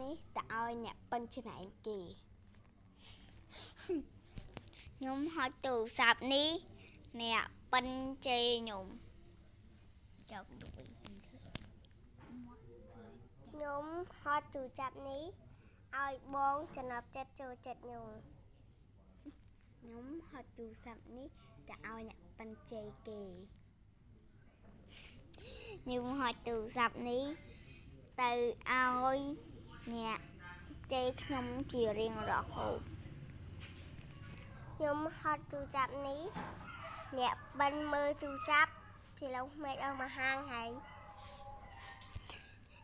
នេះតើឲ្យអ្នកប៉ិនច្នៃគេខ្ញុំហត់ទូរស័ព្ទនេះអ្នកប៉ិនជេរខ្ញុំចោកដូចខ្ញុំហត់ទូរស័ព្ទនេះឲ្យបងចំណាប់ចិត្តចូលចិត្តខ្ញុំហត់ទូរស័ព្ទនេះតើឲ្យអ្នកប៉ិនជេរគេខ្ញុំហត់ទូរស័ព្ទនេះទៅឲ្យអ្នកជេរខ្ញុំជារៀងរហូតខ្ញុំហត់ទូរស័ព្ទនេះអ្នកប៉ិនមើលទូរស័ព្ទពីលោកមេឃឲ្យមកហាងហើយ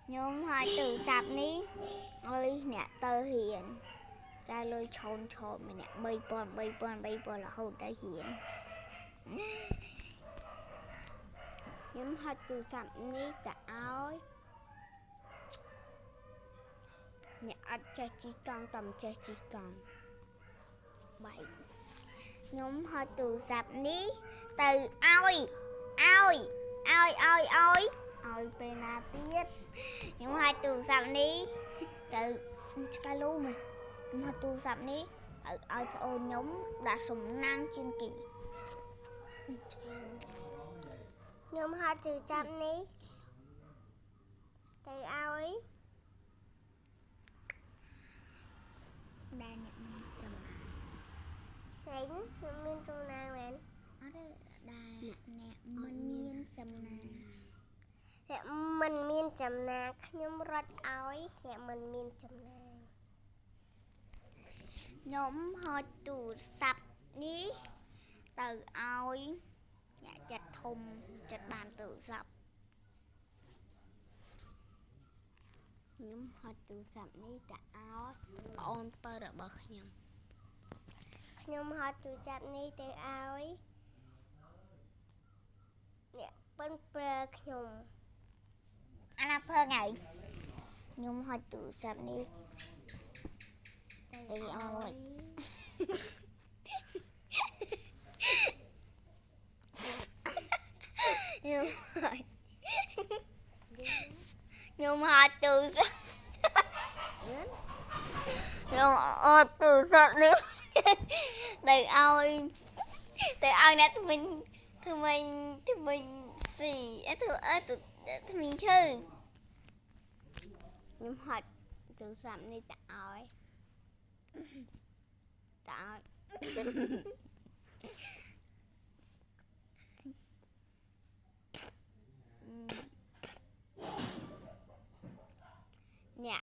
ខ្ញុំហត់ទូរស័ព្ទនេះឲ្យអ្នកទៅរៀនតែលុយឆោនឆោនម្នាក់3000រហូតទៅរៀនខ្ញុំហត់ទូរស័ព្ទនេះទៅឲ្យអ្នកអត់ចេះជិះកង់តែមិនចេះជិះកង់បាយខ្ញុំហត់ទូរស័ព្ទនេះទៅឲ្យពេលណាទៀតខ្ញុំហត់ទូរស័ព្ទនេះទៅឆ្កែលូមកខ្ញុំហត់ទូរស័ព្ទនេះទៅឲ្យប្អូនខ្ញុំដាក់សំណាងជាងគេខ្ញុំហត់ទូរស័ព្ទនេះទៅឲ្យដែលអ្នកមានសំណាងហើយខ្ញុំមានសំណាងមែនអត់ទេដែលអ្នកមិនមានសំណាងអ្នកមិនមានចំណាងខ្ញុំរត់ឲ្យអ្នកមិនមានចំណាងខ្ញុំហត់ទូរស័ព្ទនេះទៅឲ្យអ្នកចិត្តធំចិត្តបានទូរស័ព្ទខ្ញុំហត់ទូរស័ព្ទនេះទៅឲ្យប្អូនបើរបស់ខ្ញុំហត់ទូរស័ព្ទនេះទៅឲ្យអ្នកប៉ិនប្រើខ្ញុំអាណាប្រើថ្ងៃខ្ញុំហត់ទូរស័ព្ទនេះទៅឲ្យខ្ញុំហត់ទូរស័ព្ទខ្ញុំអត់ទូរស័ព្ទនេះទៅឲ្យអ្នកថ្មីស៊ីថ្មីឈើខ្ញុំហត់ទូរស័ព្ទនេះទៅឲ្យ